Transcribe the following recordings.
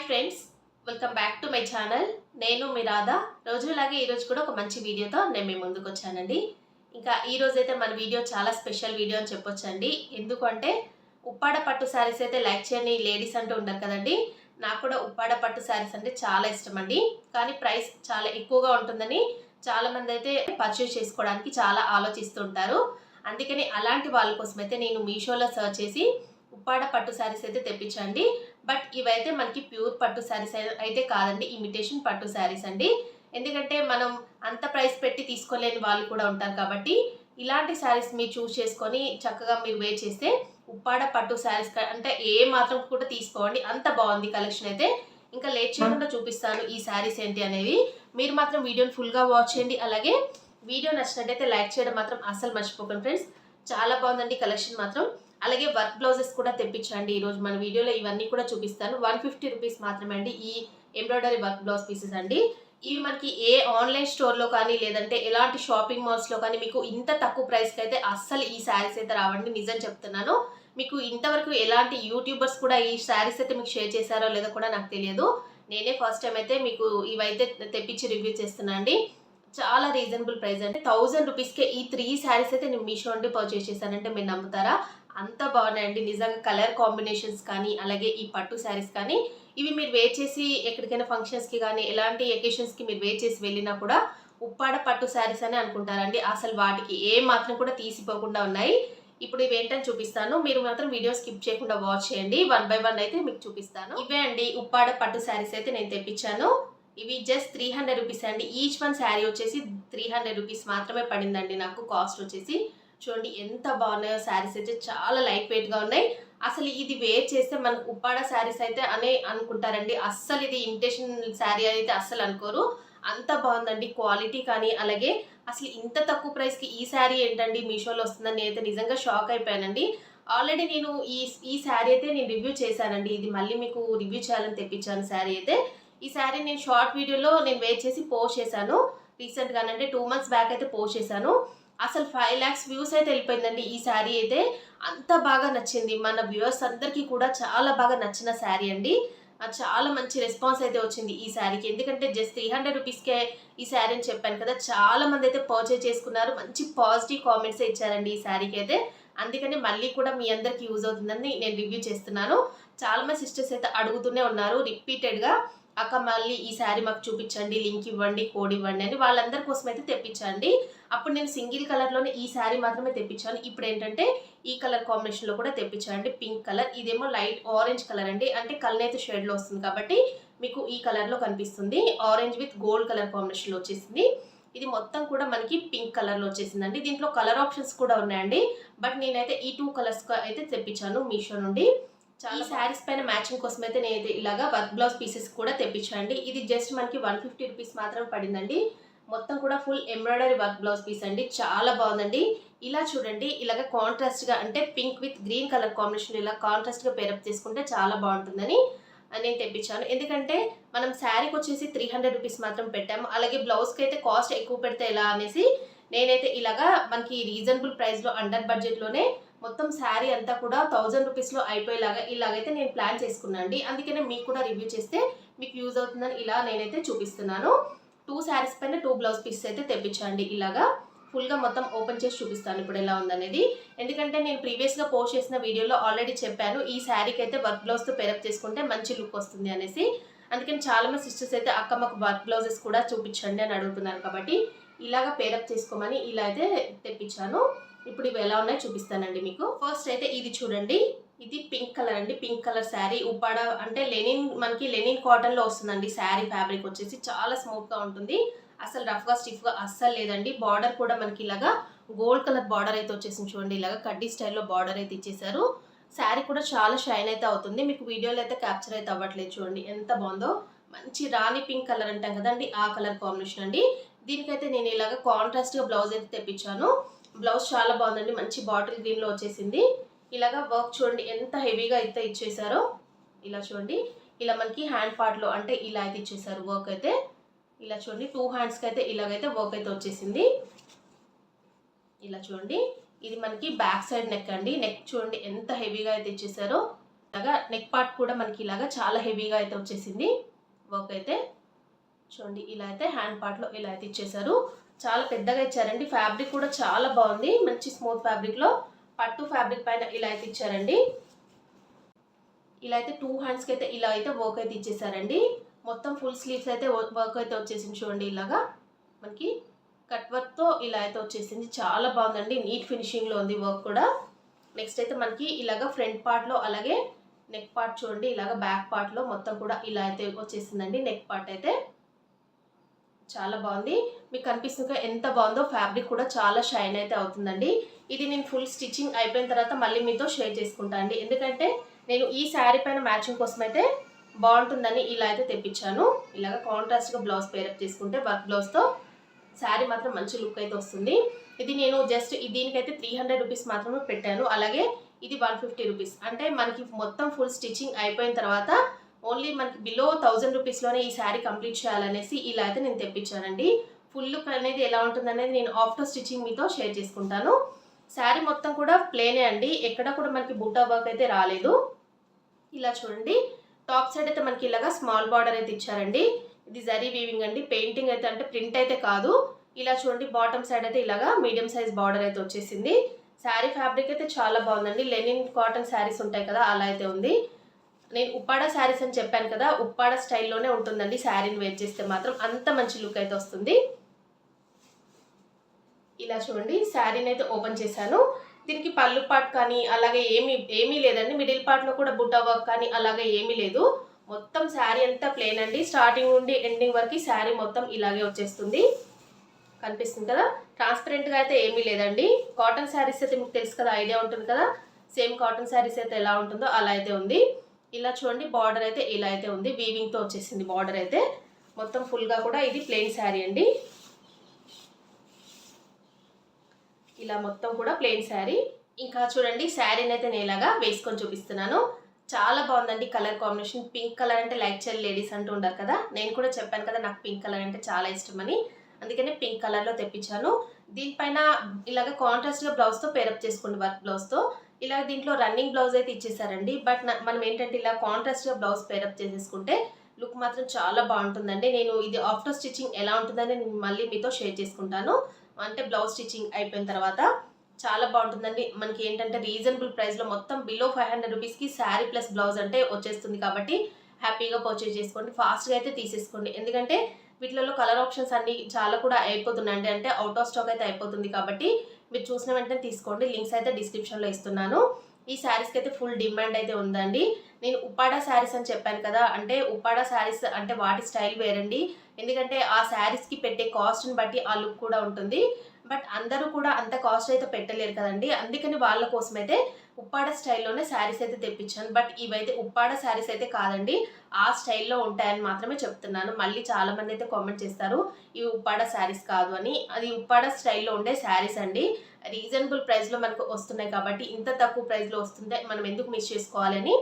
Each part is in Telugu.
Friends, welcome back to my channel. నేను మీ రాధా. రోజులాగే ఈరోజు కూడా ఒక మంచి వీడియోతో నేను మీ ముందుకు వచ్చానండి. ఇంకా ఈరోజు అయితే మన వీడియో చాలా స్పెషల్ వీడియో అని చెప్పొచ్చండి. ఎందుకంటే ఉప్పాడ పట్టు శారీస్ అయితే లైక్ చేయని లేడీస్ అంటూ ఉంటారు కదండి. నాకు కూడా ఉప్పాడ పట్టు శారీస్ అంటే చాలా ఇష్టం అండి. కానీ ప్రైస్ చాలా ఎక్కువగా ఉంటుందని చాలామంది అయితే పర్చేస్ చేసుకోవడానికి చాలా ఆలోచిస్తుంటారు. అందుకని అలాంటి వాళ్ళ కోసం అయితే నేను మీషోలో సర్చ్ చేసి ఉప్పాడ పట్టు శారీస్ అయితే తెప్పించండి. బట్ ఇవైతే మనకి ప్యూర్ పట్టు శారీస్ అయితే కాదండి, ఇమిటేషన్ పట్టు శారీస్ అండి. ఎందుకంటే మనం అంత ప్రైస్ పెట్టి తీసుకోలేని వాళ్ళు కూడా ఉంటారు కాబట్టి ఇలాంటి శారీస్ మీరు చూస్ చేసుకొని చక్కగా మీరు వేర్ చేస్తే ఉప్పాడ పట్టు శారీస్ అంటే ఏ మాత్రం కూడా తీసుకోండి, అంత బాగుంది కలెక్షన్ అయితే. ఇంకా లేట్ చేయకుండా చూపిస్తాను ఈ శారీస్ ఏంటి అనేవి. మీరు మాత్రం వీడియోని ఫుల్గా వాచ్ చేయండి. అలాగే వీడియో నచ్చినట్టయితే లైక్ చేయడం మాత్రం అస్సలు మర్చిపోకండి ఫ్రెండ్స్. చాలా బాగుందండి కలెక్షన్ మాత్రం. అలాగే వర్క్ బ్లౌజెస్ కూడా తెప్పించండి. ఈరోజు మన వీడియోలో ఇవన్నీ కూడా చూపిస్తాను. 150 రూపీస్ మాత్రమే అండి ఈ ఎంబ్రాయిడరీ వర్క్ బ్లౌజ్ పీసెస్ అండి. ఇవి మనకి ఏ ఆన్లైన్ స్టోర్లో కానీ లేదంటే ఎలాంటి షాపింగ్ మాల్స్లో కానీ మీకు ఇంత తక్కువ ప్రైస్కి అయితే అస్సలు ఈ శారీస్ అయితే రావండి, నిజం చెప్తున్నాను. మీకు ఇంతవరకు ఎలాంటి యూట్యూబర్స్ కూడా ఈ శారీస్ అయితే మీకు షేర్ చేశారో లేదో కూడా నాకు తెలియదు. నేనే ఫస్ట్ టైం అయితే మీకు ఇవైతే తెప్పించి రివ్యూ చేస్తున్నా అండి. చాలా రీజనబుల్ ప్రైస్ అంటే 1000 రూపీస్కే ఈ 3 శారీస్ అయితే నేను మీషో నుండి పర్చేస్ చేశానంటే మీరు నమ్ముతారా? అంత బాగున్నాయండి నిజంగా. కలర్ కాంబినేషన్స్ కానీ అలాగే ఈ పట్టు శారీస్ కానీ ఇవి మీరు వేర్ చేసి ఎక్కడికైనా ఫంక్షన్స్కి కానీ ఎలాంటి ఎకేషన్స్కి మీరు వేర్ చేసి వెళ్ళినా కూడా ఉప్పాడ పట్టు శారీస్ అని అనుకుంటారండి. అసలు వాటికి ఏ మాత్రం కూడా తీసిపోకుండా ఉన్నాయి. ఇప్పుడు ఇవి ఏంటని చూపిస్తాను. మీరు మాత్రం వీడియో స్కిప్ చేయకుండా వాచ్ చేయండి. 1 బై 1 అయితే మీకు చూపిస్తాను. ఇవే అండి ఉప్పాడ పట్టు శారీస్ అయితే నేను తెప్పించాను. ఇవి జస్ట్ 300 రూపీస్ అండి. ఈచ్ వన్ శారీ వచ్చేసి 300 రూపీస్ మాత్రమే పడిందండి నాకు కాస్ట్ వచ్చేసి. చూడండి ఎంత బాగున్నాయో శారీస్ అయితే, చాలా లైట్ వెయిట్గా ఉన్నాయి. అసలు ఇది వేర్ చేస్తే మనకు ఉప్పాడ శారీస్ అయితే అనే అనుకుంటారండి. అస్సలు ఇది ఇమిటేషన్ శారీ అయితే అస్సలు అనుకోరు. అంత బాగుందండి క్వాలిటీ కానీ. అలాగే అసలు ఇంత తక్కువ ప్రైస్కి ఈ శారీ ఏంటండి మీషోలో వస్తుందని నేనైతే నిజంగా షాక్ అయిపోయానండి. ఆల్రెడీ నేను ఈ శారీ అయితే నేను రివ్యూ చేశానండి. ఇది మళ్ళీ మీకు రివ్యూ చేయాలని తెప్పించాను శారీ అయితే. ఈ శారీ నేను షార్ట్ వీడియోలో నేను వేర్ చేసి పోస్ట్ చేశాను రీసెంట్గానంటే, అంటే 2 months బ్యాక్ అయితే పోస్ట్ చేశాను. అసలు 5 lakhs వ్యూస్ అయితే వెళ్ళిపోయిందండి ఈ శారీ అయితే. అంత బాగా నచ్చింది. మన వ్యూవర్స్ అందరికీ కూడా చాలా బాగా నచ్చిన శారీ అండి. చాలా మంచి రెస్పాన్స్ అయితే వచ్చింది ఈ శారీకి. ఎందుకంటే జస్ట్ 300 రూపీస్కే ఈ శారీ అని చెప్పాను కదా, చాలా మంది అయితే పర్చేజ్ చేసుకున్నారు. మంచి పాజిటివ్ కామెంట్స్ ఇచ్చారండి ఈ శారీకి అయితే. అందుకని మళ్ళీ కూడా మీ అందరికి యూజ్ అవుతుందని నేను రివ్యూ చేస్తున్నాను. చాలా మంది సిస్టర్స్ అయితే అడుగుతూనే ఉన్నారు రిపీటెడ్గా, అక్క మళ్ళీ ఈ శారీ మాకు చూపించండి, లింక్ ఇవ్వండి, కోడ్ ఇవ్వండి అని. వాళ్ళందరి కోసం అయితే తెప్పించండి. అప్పుడు నేను సింగిల్ కలర్లోనే ఈ శారీ మాత్రమే తెప్పించాను. ఇప్పుడు ఏంటంటే ఈ కలర్ కాంబినేషన్లో కూడా తెప్పించానండి. పింక్ కలర్, ఇదేమో లైట్ ఆరెంజ్ కలర్ అండి. అంటే కల్నేత షేడ్లో వస్తుంది కాబట్టి మీకు ఈ కలర్లో కనిపిస్తుంది. ఆరెంజ్ విత్ గోల్డ్ కలర్ కాంబినేషన్లో వచ్చేసింది. ఇది మొత్తం కూడా మనకి పింక్ కలర్లో వచ్చేసిందండి. దీంట్లో కలర్ ఆప్షన్స్ కూడా ఉన్నాయండి. బట్ నేనైతే ఈ 2 కలర్స్ అయితే తెప్పించాను మీషో నుండి. చాలా శారీస్ పైన మ్యాచింగ్ కోసం అయితే నేను ఇలాగా వర్క్ బ్లౌజ్ పీసెస్ కూడా తెప్పించండి. ఇది జస్ట్ మనకి 150 రూపీస్ మాత్రమే పడిందండి. మొత్తం కూడా full embroidery work blouse piece అండి. చాలా బాగుందండి. ఇలా చూడండి, ఇలాగ కాంట్రాస్ట్గా అంటే pink with green colour combination ఇలా కాంట్రాస్ట్గా పేరప్ చేసుకుంటే చాలా బాగుంటుందని నేను తెప్పించాను. ఎందుకంటే మనం శారీకి వచ్చేసి 300 రూపీస్ మాత్రం పెట్టాము. అలాగే బ్లౌజ్కి అయితే కాస్ట్ ఎక్కువ పెడితే ఎలా అనేసి నేనైతే ఇలాగా మనకి రీజనబుల్ ప్రైస్లో అండర్ బడ్జెట్లోనే మొత్తం శారీ అంతా కూడా 1000 రూపీస్లో అయిపోయేలాగా ఇలాగైతే నేను ప్లాన్ చేసుకున్నాను అండి. అందుకనే మీకు కూడా రివ్యూ చేస్తే మీకు యూజ్ అవుతుందని ఇలా నేనైతే చూపిస్తున్నాను. 2 శారీస్ పైన 2 బ్లౌజ్ పీసెస్ అయితే తెప్పించండి. ఇలాగా ఫుల్గా మొత్తం ఓపెన్ చేసి చూపిస్తాను ఇప్పుడు ఎలా ఉందనేది. ఎందుకంటే నేను ప్రీవియస్గా పోస్ట్ చేసిన వీడియోలో ఆల్రెడీ చెప్పాను ఈ శారీకి అయితే వర్క్ బ్లౌజ్తో పేరప్ చేసుకుంటే మంచి లుక్ వస్తుంది అనేసి. అందుకని చాలామంది సిస్టర్స్ అయితే అక్క మాకు వర్క్ బ్లౌజెస్ కూడా చూపించండి అని అడుగుతున్నారు కాబట్టి ఇలాగా పేరప్ చేసుకోమని ఇలా అయితే తెప్పించాను. ఇప్పుడు ఇవి ఎలా ఉన్నాయో చూపిస్తానండి మీకు. ఫస్ట్ అయితే ఇది చూడండి, ఇది పింక్ కలర్ అండి. పింక్ కలర్ శారీ ఉప్పాడ అంటే మనకి లెనిన్ కాటన్లో వస్తుందండి. శారీ ఫ్యాబ్రిక్ వచ్చేసి చాలా స్మూత్గా ఉంటుంది. అసలు రఫ్గా స్టిఫ్గా అస్సలు లేదండి. బార్డర్ కూడా మనకి ఇలాగా గోల్డ్ కలర్ బార్డర్ అయితే వచ్చేసింది చూడండి. ఇలాగా కడ్డీ స్టైల్లో బార్డర్ అయితే ఇచ్చేసారు. శారీ కూడా చాలా షైన్ అయితే అవుతుంది. మీకు వీడియోలో అయితే క్యాప్చర్ అయితే అవ్వట్లేదు చూడండి ఎంత బాగుందో. మంచి రాణి పింక్ కలర్ అంటాం కదండి, ఆ కలర్ కాంబినేషన్ అండి. దీనికైతే నేను ఇలాగ కాంట్రాస్ట్గా బ్లౌజ్ అయితే తెప్పించాను. బ్లౌజ్ చాలా బాగుందండి. మంచి బాటిల్ గ్రీన్లో వచ్చేసింది. ఇలాగా వర్క్ చూడండి ఎంత హెవీగా అయితే ఇచ్చేసారో. ఇలా చూడండి, ఇలా మనకి హ్యాండ్ పార్ట్లో అంటే ఇలా అయితే ఇచ్చేసారు వర్క్ అయితే. ఇలా చూడండి 2 హ్యాండ్స్కి అయితే ఇలాగైతే వర్క్ అయితే వచ్చేసింది. ఇలా చూడండి, ఇది మనకి బ్యాక్ సైడ్ నెక్ అండి. నెక్ చూడండి ఎంత హెవీగా అయితే ఇచ్చేసారో. ఇలాగా నెక్ పార్ట్ కూడా మనకి ఇలాగా చాలా హెవీగా అయితే వచ్చేసింది వర్క్ అయితే. చూడండి ఇలా అయితే హ్యాండ్ పార్ట్లో ఇలా అయితే ఇచ్చేసారు. చాలా పెద్దగా ఇచ్చారండి. ఫ్యాబ్రిక్ కూడా చాలా బాగుంది. మంచి స్మూత్ ఫ్యాబ్రిక్లో పట్టు ఫ్యాబ్రిక్ పైన ఇలా అయితే ఇచ్చారండి. ఇలా అయితే 2 హ్యాండ్స్కి అయితే ఇలా అయితే వర్క్ అయితే ఇచ్చేసారండి. మొత్తం ఫుల్ స్లీవ్స్ అయితే వర్క్ అయితే వచ్చేసింది. చూడండి ఇలాగా మనకి కట్ వర్క్తో ఇలా అయితే వచ్చేసింది. చాలా బాగుందండి. నీట్ ఫినిషింగ్లో ఉంది వర్క్ కూడా. నెక్స్ట్ అయితే మనకి ఇలాగ ఫ్రంట్ పార్ట్లో అలాగే నెక్ పార్ట్ చూడండి ఇలాగ బ్యాక్ పార్ట్లో మొత్తం కూడా ఇలా అయితే వచ్చేసిందండి. నెక్ పార్ట్ అయితే చాలా బాగుంది. మీకు కనిపిస్తుంది ఎంత బాగుందో. ఫ్యాబ్రిక్ కూడా చాలా షైన్ అయితే అవుతుందండి. ఇది నేను ఫుల్ స్టిచ్చింగ్ అయిపోయిన తర్వాత మళ్ళీ మీతో షేర్ చేసుకుంటాను అండి. ఎందుకంటే నేను ఈ శారీ పైన మ్యాచింగ్ కోసం అయితే బాగుంటుందని ఇలా అయితే తెప్పించాను. ఇలాగ కాంట్రాస్ట్గా బ్లౌజ్ పేరప్ చేసుకుంటే వర్క్ బ్లౌజ్తో శారీ మాత్రం మంచి లుక్ అయితే వస్తుంది. ఇది నేను జస్ట్ దీనికైతే 300 రూపీస్ మాత్రమే పెట్టాను. అలాగే ఇది 150 రూపీస్. అంటే మనకి మొత్తం ఫుల్ స్టిచ్చింగ్ అయిపోయిన తర్వాత ఓన్లీ మనకి బిలో 1000 రూపీస్లోనే ఈ శారీ కంప్లీట్ చేయాలనేసి ఇలా అయితే నేను తెప్పించానండి. ఫుల్ లుక్ అనేది ఎలా ఉంటుందనేది నేను ఆఫ్టర్ స్టిచ్చింగ్ మీతో షేర్ చేసుకుంటాను. శారీ మొత్తం కూడా ప్లేనే అండి. ఎక్కడ కూడా మనకి బూటా వర్క్ అయితే రాలేదు. ఇలా చూడండి టాప్ సైడ్ అయితే మనకి ఇలాగా స్మాల్ బార్డర్ అయితే ఇచ్చారండి. ఇది జరీ వీవింగ్ అండి. పెయింటింగ్ అయితే అంటే ప్రింట్ అయితే కాదు. ఇలా చూడండి బాటమ్ సైడ్ అయితే ఇలాగా మీడియం సైజ్ బార్డర్ అయితే వచ్చేసింది. శారీ ఫ్యాబ్రిక్ అయితే చాలా బాగుందండి. లెనిన్ కాటన్ శారీస్ ఉంటాయి కదా అలా అయితే ఉంది. నేను ఉప్పాడ శారీస్ అని చెప్పాను కదా, ఉప్పాడ స్టైల్లోనే ఉంటుందండి. శారీని వేర్ చేస్తే మాత్రం అంత మంచి లుక్ అయితే వస్తుంది. ఇలా చూడండి శారీని అయితే ఓపెన్ చేశాను. దీనికి పళ్ళు పార్ట్ కానీ అలాగే ఏమీ లేదండి. మిడిల్ పార్ట్లో కూడా బుట్టా వర్క్ కానీ అలాగే ఏమీ లేదు. మొత్తం శారీ అంతా ప్లేన్ అండి. స్టార్టింగ్ నుండి ఎండింగ్ వరకు శారీ మొత్తం ఇలాగే వచ్చేస్తుంది. కనిపిస్తుంది కదా. ట్రాన్స్పరెంట్గా అయితే ఏమీ లేదండి. కాటన్ శారీస్ అయితే మీకు తెలుసు కదా, ఐడియా ఉంటుంది కదా. సేమ్ కాటన్ శారీస్ అయితే ఎలా ఉంటుందో అలా అయితే ఉంది. ఇలా చూడండి బార్డర్ అయితే ఇలా అయితే ఉంది. వీవింగ్తో వచ్చేసింది బార్డర్ అయితే. మొత్తం ఫుల్గా కూడా ఇది ప్లెయిన్ శారీ అండి. ఇలా మొత్తం కూడా ప్లెయిన్ శారీ. ఇంకా చూడండి శారీని అయితే నేను ఇలాగా వేసుకొని చూపిస్తున్నాను. చాలా బాగుందండి కలర్ కాంబినేషన్. పింక్ కలర్ అంటే లైక్ చైల్డ్ లేడీస్ అంటూ ఉంటారు కదా. నేను కూడా చెప్పాను కదా నాకు పింక్ కలర్ అంటే చాలా ఇష్టమని. అందుకనే పింక్ కలర్లో తెప్పించాను. దీనిపైన ఇలాగ కాంట్రాస్ట్గా బ్లౌజ్తో పేరప్ చేసుకోండి వర్క్ బ్లౌజ్తో. ఇలా దీంట్లో రన్నింగ్ బ్లౌజ్ అయితే ఇచ్చేసారండి. బట్ మనం ఏంటంటే ఇలా కాంట్రాస్ట్గా బ్లౌజ్ పేరప్ చేసేసుకుంటే లుక్ మాత్రం చాలా బాగుంటుందండి. నేను ఇది ఆఫ్టర్ స్టిచ్చింగ్ ఎలా ఉంటుందని నేను మళ్ళీ మీతో షేర్ చేసుకుంటాను. అంటే బ్లౌజ్ స్టిచ్చింగ్ అయిపోయిన తర్వాత చాలా బాగుంటుందండి. మనకి ఏంటంటే రీజనబుల్ ప్రైస్లో మొత్తం బిలో 500 రూపీస్కి శారీ ప్లస్ బ్లౌజ్ అంటే వచ్చేస్తుంది. కాబట్టి హ్యాపీగా పర్చేజ్ చేసుకోండి. ఫాస్ట్గా అయితే తీసేసుకోండి. ఎందుకంటే వీటిలో కలర్ ఆప్షన్స్ అన్నీ చాలా కూడా అయిపోతున్నాయండి. అంటే అవుట్ ఆఫ్ స్టాక్ అయితే అయిపోతుంది. కాబట్టి మీరు చూసిన వెంటనే తీసుకోండి. లింక్స్ అయితే డిస్క్రిప్షన్లో ఇస్తున్నాను. ఈ శారీస్కి అయితే ఫుల్ డిమాండ్ అయితే ఉందండి. నేను ఉప్పాడ శారీస్ అని చెప్పాను కదా, అంటే ఉప్పాడ శారీస్ అంటే వాటి స్టైల్ వేరండి. ఎందుకంటే ఆ శారీస్కి పెట్టే కాస్ట్ని బట్టి ఆ లుక్ కూడా ఉంటుంది. బట్ అందరూ కూడా అంత కాస్ట్ అయితే పెట్టలేరు కదండి. అందుకని వాళ్ళ కోసం అయితే ఉప్పాడ స్టైల్లోనే శారీస్ అయితే తెప్పించాను. బట్ ఇవైతే ఉప్పాడ శారీస్ అయితే కాదండి. ఆ స్టైల్లో ఉంటాయని మాత్రమే చెప్తున్నాను. మళ్ళీ చాలామంది అయితే కామెంట్ చేస్తారు ఇవి ఉప్పాడ శారీస్ కాదు అని. అది ఉప్పాడ స్టైల్లో ఉండే శారీస్ అండి. రీజనబుల్ ప్రైస్లో మనకు వస్తున్నాయి కాబట్టి ఇంత తక్కువ ప్రైస్లో వస్తుంటే మనం ఎందుకు మిస్ చేసుకోవాలని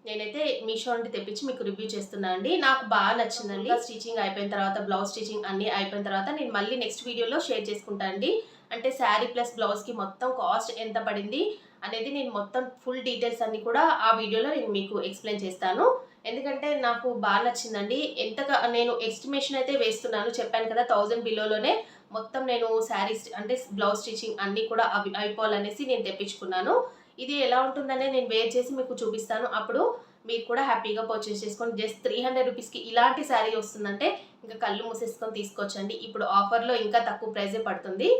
నేనైతే మీషో నుండి తెప్పించి మీకు రివ్యూ చేస్తున్నాను అండి. నాకు బాగా నచ్చిందండి. స్టిచ్చింగ్ అయిపోయిన తర్వాత బ్లౌజ్ స్టిచ్చింగ్ అన్నీ అయిపోయిన తర్వాత నేను మళ్ళీ నెక్స్ట్ వీడియోలో షేర్ చేసుకుంటాను అండి. అంటే శారీ ప్లస్ బ్లౌజ్కి మొత్తం కాస్ట్ ఎంత పడింది అనేది నేను మొత్తం ఫుల్ డీటెయిల్స్ అన్నీ కూడా ఆ వీడియోలో నేను మీకు ఎక్స్ప్లెయిన్ చేస్తాను. ఎందుకంటే నాకు బాగా నచ్చిందండి. ఎంతగా నేను ఎస్టిమేషన్ అయితే వేస్తున్నాను. చెప్పాను కదా 1000 బిలోలోనే మొత్తం నేను శారీస్ అంటే బ్లౌజ్ స్టిచ్చింగ్ అన్నీ కూడా అయిపోవాలనేసి నేను తెప్పించుకున్నాను. ఇది ఎలా ఉంటుందనే నేను వేర్ చేసి మీకు చూపిస్తాను. అప్పుడు మీరు కూడా హ్యాపీగా పర్చేస్ చేసుకోండి. జస్ట్ 300 రూపీస్కి ఇలాంటి శారీ వస్తుందంటే ఇంకా కళ్ళు మూసేసుకొని తీసుకోవచ్చండి. ఇప్పుడు ఆఫర్లో ఇంకా తక్కువ ప్రైజే పడుతుంది.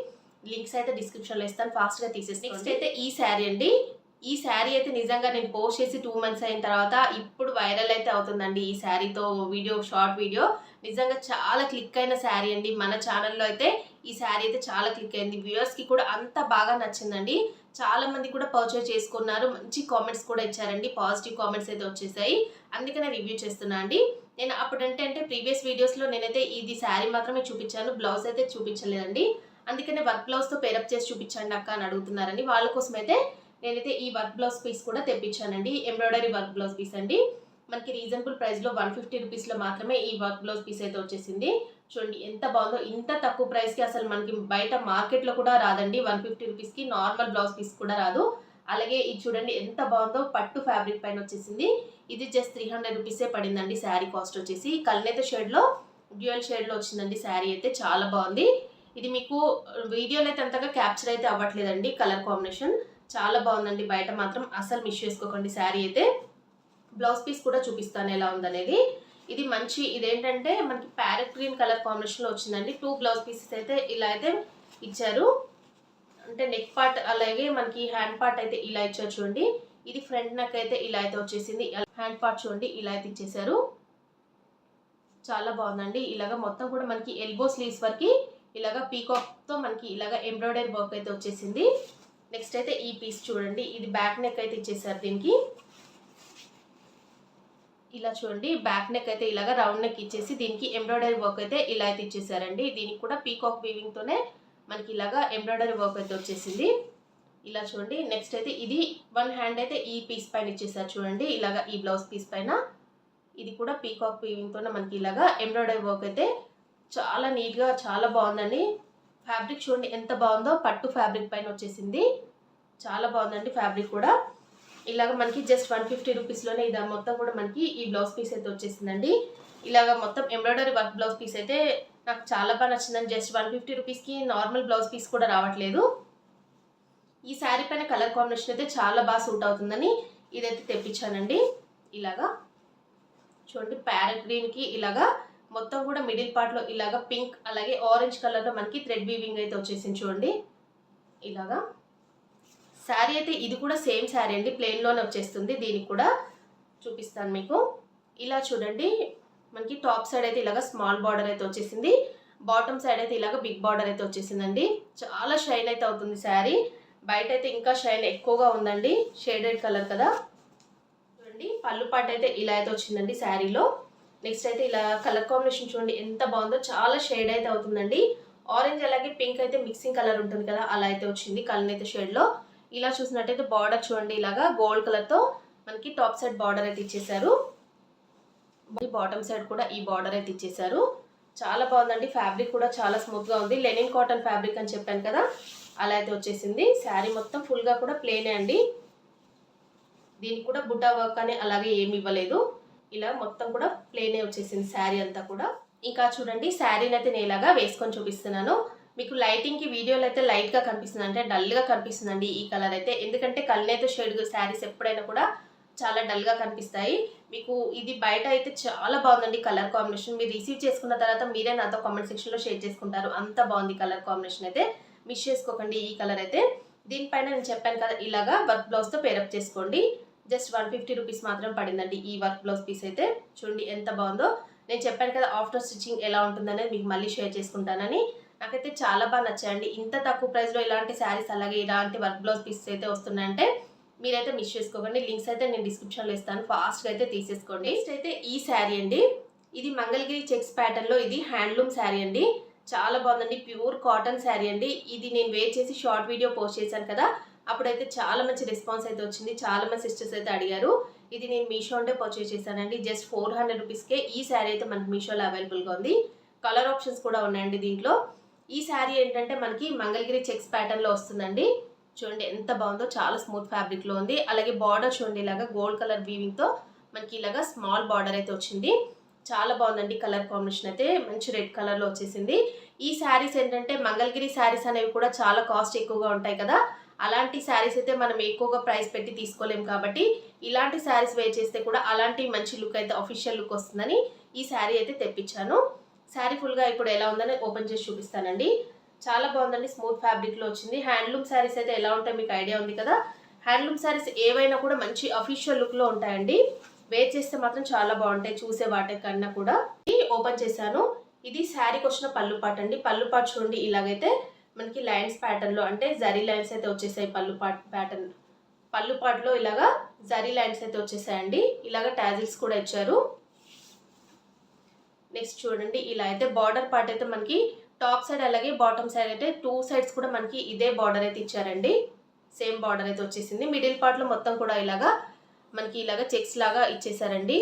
లింక్స్ అయితే డిస్క్రిప్షన్లో ఇస్తాను. ఫాస్ట్గా తీసేసుకోండి. నెక్స్ట్ అయితే ఈ శారీ అండి. ఈ శారీ అయితే నిజంగా నేను పోస్ట్ చేసి 2 మంత్స్ అయిన తర్వాత ఇప్పుడు వైరల్ అయితే అవుతుందండి. ఈ శారీతో షార్ట్ వీడియో నిజంగా చాలా క్లిక్ అయిన శారీ అండి. మన ఛానల్లో అయితే ఈ శారీ అయితే చాలా క్లిక్ అయింది. వ్యూవర్స్కి కూడా అంత బాగా నచ్చిందండి. చాలా మంది కూడా పర్చేజ్ చేసుకున్నారు. మంచి కామెంట్స్ కూడా ఇచ్చారండి. పాజిటివ్ కామెంట్స్ అయితే వచ్చేసాయి. అందుకనే రివ్యూ చేస్తున్నా అండి. నేను అప్పుడంటే ప్రీవియస్ వీడియోస్లో నేనైతే ఇది శారీ మాత్రమే చూపించాను. బ్లౌజ్ అయితే చూపించలేదండి. అందుకనే వర్క్ బ్లౌజ్తో పేరప్ చేసి చూపించండి అక్క అని అడుగుతున్నారని వాళ్ళ కోసం అయితే నేనైతే ఈ వర్క్ బ్లౌజ్ పీస్ కూడా తెప్పించానండి. ఎంబ్రాయిడరీ వర్క్ బ్లౌజ్ పీస్ అండి. మనకి రీజనబుల్ ప్రైస్లో 150 రూపీస్లో మాత్రమే ఈ వర్క్ బ్లౌజ్ పీస్ అయితే వచ్చేసింది. చూడండి ఎంత బాగుందో. ఇంత తక్కువ ప్రైస్కి అసలు మనకి బయట మార్కెట్లో కూడా రాదండి. 150 రూపీస్కి నార్మల్ బ్లౌజ్ పీస్ కూడా రాదు. అలాగే ఇది చూడండి ఎంత బాగుందో, పట్టు ఫ్యాబ్రిక్ పైన వచ్చేసింది. ఇది జస్ట్ 300 రూపీసే పడిందండి శారీ కాస్ట్ వచ్చేసి. కల్నేత షేడ్లో డ్యూయల్ షేడ్లో వచ్చిందండి శారీ అయితే, చాలా బాగుంది. ఇది మీకు వీడియోలో అయితే అంతగా క్యాప్చర్ అయితే అవ్వట్లేదండి కలర్ కాంబినేషన్. చాలా బాగుందండి, బయట మాత్రం అసలు మిస్ చేసుకోకండి శారీ అయితే. బ్లౌజ్ పీస్ కూడా చూపిస్తాను ఎలా ఉందనేది. ఇది మంచి ఇదేంటంటే మనకి ప్యారెట్ గ్రీన్ కలర్ కాంబినేషన్లో వచ్చిందండి. 2 బ్లౌజ్ పీసెస్ అయితే ఇలా అయితే ఇచ్చారు. అంటే నెక్ పార్ట్ అలాగే మనకి హ్యాండ్ పార్ట్ అయితే ఇలా ఇచ్చారు చూడండి. ఇది ఫ్రంట్ నెక్ అయితే ఇలా అయితే వచ్చేసింది. హ్యాండ్ పార్ట్ చూడండి ఇలా అయితే ఇచ్చేసారు. చాలా బాగుందండి. ఇలాగ మొత్తం కూడా మనకి ఎల్బో స్లీవ్స్ వరకు ఇలాగ పీకాక్తో మనకి ఇలాగ ఎంబ్రాయిడరీ వర్క్ అయితే వచ్చేసింది. నెక్స్ట్ అయితే ఈ పీస్ చూడండి, ఇది బ్యాక్ నెక్ అయితే ఇచ్చేసారు దీనికి. ఇలా చూడండి బ్యాక్ నెక్ అయితే ఇలాగ రౌండ్ నెక్ ఇచ్చేసి దీనికి ఎంబ్రాయిడరీ వర్క్ అయితే ఇలా అయితే ఇచ్చేసారండి. దీనికి కూడా పీకాక్ వీవింగ్ తోనే మనకి ఇలాగా ఎంబ్రాయిడరీ వర్క్ అయితే వచ్చేసింది. ఇలా చూడండి. నెక్స్ట్ అయితే ఇది 1 హ్యాండ్ అయితే ఈ పీస్ పైన ఇచ్చేసారు చూడండి, ఇలాగా ఈ బ్లౌజ్ పీస్ పైన. ఇది కూడా పీకాక్ వీవింగ్ తోనే మనకి ఇలాగా ఎంబ్రాయిడరీ వర్క్ అయితే చాలా నీట్గా చాలా బాగుందండి. ఫ్యాబ్రిక్ చూడండి ఎంత బాగుందో, పట్టు ఫ్యాబ్రిక్ పైన వచ్చేసింది. చాలా బాగుందండి ఫ్యాబ్రిక్ కూడా. ఇలాగ మనకి జస్ట్ 150 రూపీస్లోనే ఇది మొత్తం కూడా మనకి ఈ బ్లౌజ్ పీస్ అయితే వచ్చేసిందండి. ఇలాగ మొత్తం ఎంబ్రాయిడరీ వర్క్ బ్లౌజ్ పీస్ అయితే నాకు చాలా బాగా నచ్చిందండి. జస్ట్ 150 రూపీస్కి నార్మల్ బ్లౌజ్ పీస్ కూడా రావట్లేదు. ఈ శారీ పైన కలర్ కాంబినేషన్ అయితే చాలా బాగా సూట్ అవుతుందని ఇదైతే తెప్పించానండి. ఇలాగా చూడండి ప్యారెట్ గ్రీన్కి ఇలాగా మొత్తం కూడా మిడిల్ పార్ట్లో ఇలాగ పింక్ అలాగే ఆరెంజ్ కలర్లో మనకి థ్రెడ్ వీవింగ్ అయితే వచ్చేసింది చూడండి. ఇలాగా శారీ అయితే ఇది కూడా సేమ్ శారీ అండి, ప్లెయిన్లోనే వచ్చేస్తుంది. దీనికి కూడా చూపిస్తాను మీకు. ఇలా చూడండి మనకి టాప్ సైడ్ అయితే ఇలాగ స్మాల్ బార్డర్ అయితే వచ్చేసింది. బాటమ్ సైడ్ అయితే ఇలాగ బిగ్ బార్డర్ అయితే వచ్చేసిందండి. చాలా షైన్ అయితే అవుతుంది శారీ. బయట అయితే ఇంకా షైన్ ఎక్కువగా ఉందండి, షేడెడ్ కలర్ కదా. చూడండి పళ్ళు పాట అయితే ఇలా అయితే వచ్చిందండి శారీలో. నెక్స్ట్ అయితే ఇలా కలర్ కాంబినేషన్ చూడండి ఎంత బాగుందో, చాలా షేడ్ అయితే అవుతుందండి. ఆరెంజ్ అలాగే పింక్ అయితే మిక్సింగ్ కలర్ ఉంటుంది కదా, అలా అయితే వచ్చింది కల్నేత షేడ్లో. ఇలా చూసినట్టయితే బార్డర్ చూడండి ఇలాగా గోల్డ్ కలర్తో మనకి టాప్ సైడ్ బార్డర్ అయితే ఇచ్చేసారు. బాటమ్ సైడ్ కూడా ఈ బార్డర్ అయితే ఇచ్చేసారు. చాలా బాగుందండి. ఫ్యాబ్రిక్ కూడా చాలా స్మూత్గా ఉంది. లెనిన్ కాటన్ ఫ్యాబ్రిక్ అని చెప్పాను కదా, అలా అయితే వచ్చేసింది. శారీ మొత్తం ఫుల్గా కూడా ప్లేనే అండి. దీనికి కూడా బుట్టా వర్క్ అని అలాగే ఏమి ఇవ్వలేదు. ఇలా మొత్తం కూడా ప్లేనే వచ్చేసింది శారీ అంతా కూడా. ఇంకా చూడండి శారీని అయితే నేను ఇలాగా వేసుకొని చూపిస్తున్నాను మీకు. లైటింగ్కి వీడియోలో అయితే లైట్గా కనిపిస్తుంది, అంటే డల్గా కనిపిస్తుందండి ఈ కలర్ అయితే. ఎందుకంటే కల్నేత షేడ్ శారీస్ ఎప్పుడైనా కూడా చాలా డల్గా కనిపిస్తాయి మీకు. ఇది బయట అయితే చాలా బాగుందండి కలర్ కాంబినేషన్. మీరు రిసీవ్ చేసుకున్న తర్వాత మీరే నాతో కామెంట్ సెక్షన్లో షేర్ చేసుకుంటారు, అంత బాగుంది కలర్ కాంబినేషన్ అయితే. మిస్ చేసుకోకండి ఈ కలర్ అయితే. దీనిపైన నేను చెప్పాను కదా ఇలాగా వర్క్ బ్లౌజ్తో పేరప్ చేసుకోండి. జస్ట్ 150 రూపీస్ మాత్రం పడిందండి ఈ వర్క్ బ్లౌజ్ పీస్ అయితే. చూడండి ఎంత బాగుందో. నేను చెప్పాను కదా ఆఫ్టర్ స్టిచ్చింగ్ ఎలా ఉంటుందనేది మీకు మళ్ళీ షేర్ చేసుకుంటానని. నాకైతే చాలా బాగా నచ్చాయండి. ఇంత తక్కువ ప్రైస్లో ఇలాంటి శారీస్ అలాగే ఇలాంటి వర్క్ బ్లౌజ్ పీసెస్ అయితే వస్తున్నాయంటే మీరైతే మిస్ చేసుకోకండి. లింక్స్ అయితే నేను డిస్క్రిప్షన్లో ఇస్తాను, ఫాస్ట్గా అయితే తీసేసుకోండి. నెక్స్ట్ అయితే ఈ శారీ అండి. ఇది మంగళగిరి చెక్స్ ప్యాటర్న్లో ఇది హ్యాండ్లూమ్ శారీ అండి. చాలా బాగుందండి. ప్యూర్ కాటన్ శారీ అండి. ఇది నేను వేర్ చేసి షార్ట్ వీడియో పోస్ట్ చేశాను కదా, అప్పుడైతే చాలా మంచి రెస్పాన్స్ అయితే వచ్చింది. చాలా మంది సిస్టర్స్ అయితే అడిగారు. ఇది నేను మీషో అంటే పర్చేస్ చేశానండి. జస్ట్ 400 రూపీస్కే ఈ శారీ అయితే మనకి మీషోలో అవైలబుల్గా ఉంది. కలర్ ఆప్షన్స్ కూడా ఉన్నాయండి దీంట్లో. ఈ శారీ ఏంటంటే మనకి మంగళగిరి చెక్స్ ప్యాటర్న్లో వస్తుందండి. చూడండి ఎంత బాగుందో, చాలా స్మూత్ ఫ్యాబ్రిక్లో ఉంది. అలాగే బార్డర్ చూడండి ఇలాగా గోల్డ్ కలర్ వీవింగ్తో మనకి ఇలాగా స్మాల్ బార్డర్ అయితే వచ్చింది. చాలా బాగుందండి కలర్ కాంబినేషన్ అయితే, మంచి రెడ్ కలర్లో వచ్చేసింది. ఈ శారీస్ ఏంటంటే మంగళగిరి శారీస్ అనేవి కూడా చాలా కాస్ట్ ఎక్కువగా ఉంటాయి కదా, అలాంటి శారీస్ అయితే మనం ఎక్కువగా ప్రైస్ పెట్టి తీసుకోలేము. కాబట్టి ఇలాంటి శారీస్ వేర్ చేస్తే కూడా అలాంటి మంచి లుక్ అయితే అఫీషియల్ లుక్ వస్తుందని ఈ శారీ అయితే తెప్పించాను. శారీ ఫుల్గా ఇప్పుడు ఎలా ఉందని ఓపెన్ చేసి చూపిస్తానండి. చాలా బాగుందండి, స్మూత్ ఫ్యాబ్రిక్లో వచ్చింది. హ్యాండ్లూమ్ శారీస్ అయితే ఎలా ఉంటాయి మీకు ఐడియా ఉంది కదా. హ్యాండ్లూమ్ శారీస్ ఏవైనా కూడా మంచి అఫీషియల్ లుక్లో ఉంటాయండి. వేర్ చేస్తే మాత్రం చాలా బాగుంటాయి చూసే వాటి కన్నా కూడా. ఓపెన్ చేశాను. ఇది శారీకి వచ్చిన పళ్ళు పాట్ అండి. పళ్ళు పాట్ చూడండి ఇలాగైతే మనకి లైన్స్ ప్యాటర్న్లో, అంటే జరీ లైన్స్ అయితే వచ్చేసాయి పళ్ళు పాట్ ప్యాటర్న్. పళ్ళు పాట్లో ఇలాగా జరీ లైన్స్ అయితే వచ్చేసాయండి. ఇలాగ టాజిల్స్ కూడా ఇచ్చారు. నెక్స్ట్ చూడండి ఇలా అయితే బార్డర్ పార్ట్ అయితే మనకి టాప్ సైడ్ అలాగే బాటమ్ సైడ్ అయితే 2 సైడ్స్ కూడా మనకి ఇదే బార్డర్ అయితే ఇచ్చారండి. సేమ్ బార్డర్ అయితే వచ్చేసింది. మిడిల్ పార్ట్లో మొత్తం కూడా ఇలాగా మనకి ఇలాగా చెక్స్ లాగా ఇచ్చేసారండి.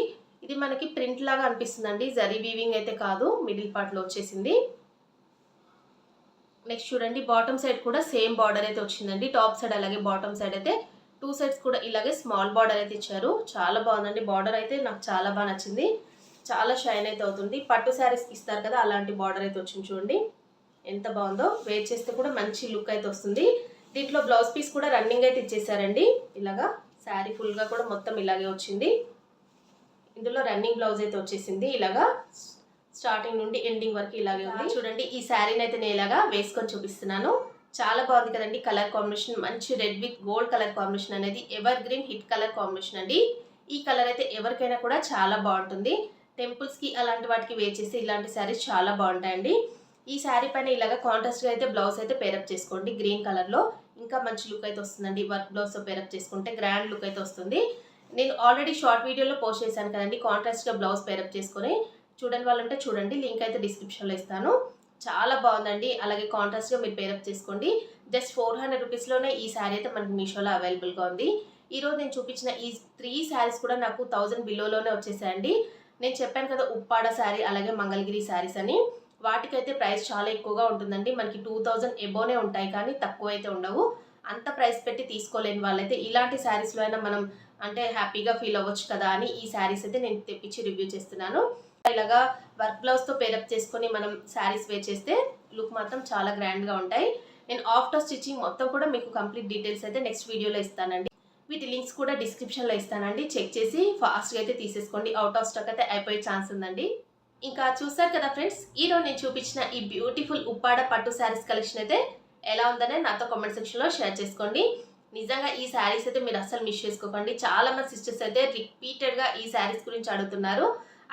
ఇది మనకి ప్రింట్ లాగా అనిపిస్తుందండి, జరీ వీవింగ్ అయితే కాదు, మిడిల్ పార్ట్లో వచ్చేసింది. నెక్స్ట్ చూడండి బాటమ్ సైడ్ కూడా సేమ్ బార్డర్ అయితే వచ్చిందండి. టాప్ సైడ్ అలాగే బాటమ్ సైడ్ అయితే 2 టూ సైడ్స్ కూడా ఇలాగే స్మాల్ బార్డర్ అయితే ఇచ్చారు. చాలా బాగుందండి. బార్డర్ అయితే నాకు చాలా బాగా నచ్చింది. చాలా షైన్ అయితే అవుతుంది. పట్టు శారీస్కి ఇస్తారు కదా, అలాంటి బార్డర్ అయితే వచ్చింది చూడండి. ఎంత బాగుందో. వేర్ చేస్తే కూడా మంచి లుక్ అయితే వస్తుంది. దీంట్లో బ్లౌజ్ పీస్ కూడా రన్నింగ్ అయితే ఇచ్చేసారండి. ఇలాగా శారీ ఫుల్గా కూడా మొత్తం ఇలాగే వచ్చింది. ఇందులో రన్నింగ్ బ్లౌజ్ అయితే వచ్చేసింది. ఇలాగా స్టార్టింగ్ నుండి ఎండింగ్ వరకు ఇలాగే ఉంది. చూడండి, ఈ శారీని అయితే నేను ఇలాగా వేసుకొని చూపిస్తున్నాను. చాలా బాగుంది కదండి. కలర్ కాంబినేషన్ మంచి red with gold colour combination అనేది evergreen hit colour combination అండి. ఈ కలర్ అయితే ఎవరికైనా కూడా చాలా బాగుంటుంది. టెంపుల్స్కి అలాంటి వాటికి వేర్ చేసి ఇలాంటి శారీస్ చాలా బాగుంటాయండి. ఈ శారీ పైన ఇలాగా కాంట్రాస్ట్గా అయితే బ్లౌజ్ అయితే పేరప్ చేసుకోండి గ్రీన్ కలర్లో. ఇంకా మంచి లుక్ అయితే వస్తుందండి. వర్క్ బ్లౌజ్తో పేరప్ చేసుకుంటే గ్రాండ్ లుక్ అయితే వస్తుంది. నేను ఆల్రెడీ షార్ట్ వీడియోలో పోస్ట్ చేశాను కదండి, కాంట్రాస్ట్గా బ్లౌజ్ పేరప్ చేసుకొని. చూడని వాళ్ళు ఉంటే చూడండి, లింక్ అయితే డిస్క్రిప్షన్లో ఇస్తాను. చాలా బాగుందండి. అలాగే కాంట్రాస్ట్గా మీరు పేరప్ చేసుకోండి. జస్ట్ 400 రూపీస్లోనే ఈ శారీ అయితే మనకి మీషోలో అవైలబుల్గా ఉంది. ఈరోజు నేను చూపించిన ఈ 3 శారీస్ కూడా నాకు 1000 బిలోలోనే వచ్చేసాయండి. నేను చెప్పాను కదా ఉప్పాడ శారీ అలాగే మంగళగిరి శారీస్ అని, వాటికైతే ప్రైస్ చాలా ఎక్కువగా ఉంటుందండి. మనకి 2000 ఎబోనే ఉంటాయి, కానీ తక్కువ అయితే ఉండవు. అంత ప్రైస్ పెట్టి తీసుకోలేని వాళ్ళైతే ఇలాంటి శారీస్లో అయినా మనం అంటే హ్యాపీగా ఫీల్ అవ్వచ్చు కదా అని ఈ శారీస్ అయితే నేను తెప్పించి రివ్యూ చేస్తున్నాను. ఇలాగా వర్క్ బ్లౌజ్తో పేరప్ చేసుకొని మనం శారీస్ వేర్ చేస్తే లుక్ మాత్రం చాలా గ్రాండ్గా ఉంటాయి. నేను ఆఫ్టర్ స్టిచ్చింగ్ మొత్తం కూడా మీకు కంప్లీట్ డీటెయిల్స్ అయితే నెక్స్ట్ వీడియోలో ఇస్తానండి. వీటి లింక్స్ కూడా డిస్క్రిప్షన్లో ఇస్తానండి. చెక్ చేసి ఫాస్ట్గా అయితే తీసేసుకోండి. అవుట్ ఆఫ్ స్టాక్ అయితే అయిపోయే ఛాన్స్ ఉందండి. ఇంకా చూసారు కదా ఫ్రెండ్స్, ఈరోజు నేను చూపించిన ఈ బ్యూటిఫుల్ ఉప్పాడ పట్టు శారీస్ కలెక్షన్ అయితే ఎలా ఉందనే నాతో కామెంట్ సెక్షన్లో షేర్ చేసుకోండి. నిజంగా ఈ శారీస్ అయితే మీరు అస్సలు మిస్ చేసుకోకండి. చాలా మంది సిస్టర్స్ అయితే రిపీటెడ్గా ఈ శారీస్ గురించి అడుగుతున్నారు.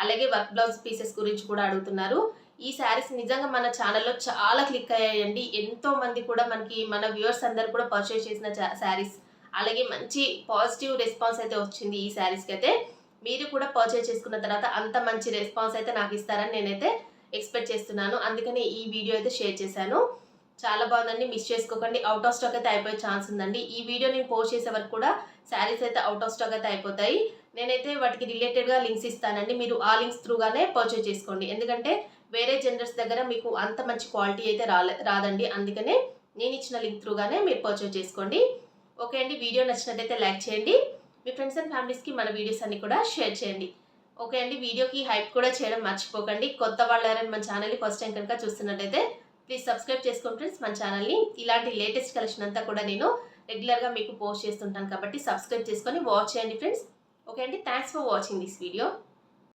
అలాగే వర్క్ బ్లౌజ్ పీసెస్ గురించి కూడా అడుగుతున్నారు. ఈ శారీస్ నిజంగా మన ఛానల్లో చాలా క్లిక్ అయ్యాయండి. ఎంతో మంది కూడా మనకి మన వ్యూవర్స్ అందరు కూడా పర్చేస్ చేసిన శారీస్, అలాగే మంచి పాజిటివ్ రెస్పాన్స్ అయితే వచ్చింది ఈ శారీస్కి అయితే. మీరు కూడా పర్చేస్ చేసుకున్న తర్వాత అంత మంచి రెస్పాన్స్ అయితే నాకు ఇస్తారని నేనైతే ఎక్స్పెక్ట్ చేస్తున్నాను. అందుకని ఈ వీడియో అయితే షేర్ చేశాను. చాలా బాగుందండి. మిస్ చేసుకోకండి. అవుట్ ఆఫ్ స్టాక్ అయితే అయిపోయే ఛాన్స్ ఉందండి. ఈ వీడియో నేను పోస్ట్ చేసే వరకు కూడా శారీస్ అయితే అవుట్ ఆఫ్ స్టాక్ అయితే అయిపోతాయి. నేనైతే వాటికి రిలేటెడ్గా లింక్స్ ఇస్తానండి. మీరు ఆ లింక్స్ త్రూగానే పర్చేస్ చేసుకోండి. ఎందుకంటే వేరే జెండర్స్ దగ్గర మీకు అంత మంచి క్వాలిటీ అయితే రాదండి. అందుకనే నేను ఇచ్చిన లింక్ త్రూగానే మీరు పర్చేస్ చేసుకోండి. ఓకే అండి, వీడియో నచ్చినట్టయితే లైక్ చేయండి. మీ ఫ్రెండ్స్ అండ్ ఫ్యామిలీస్కి మన వీడియోస్ అన్ని కూడా షేర్ చేయండి. ఓకే అండి, వీడియోకి హైప్ కూడా చేయడం మర్చిపోకండి. కొత్త వాళ్ళు ఎవరైనా మన ఛానల్ని ఫస్ట్ టైం కనుక చూస్తున్నట్టయితే ప్లీజ్ సబ్స్క్రైబ్ చేసుకోండి ఫ్రెండ్స్ మన ఛానల్ని. ఇలాంటి లేటెస్ట్ కలెక్షన్ అంతా కూడా నేను రెగ్యులర్గా మీకు పోస్ట్ చేస్తుంటాను కాబట్టి సబ్స్క్రైబ్ చేసుకొని వాచ్ చేయండి ఫ్రెండ్స్. ఓకే అండి, thanks for watching this video.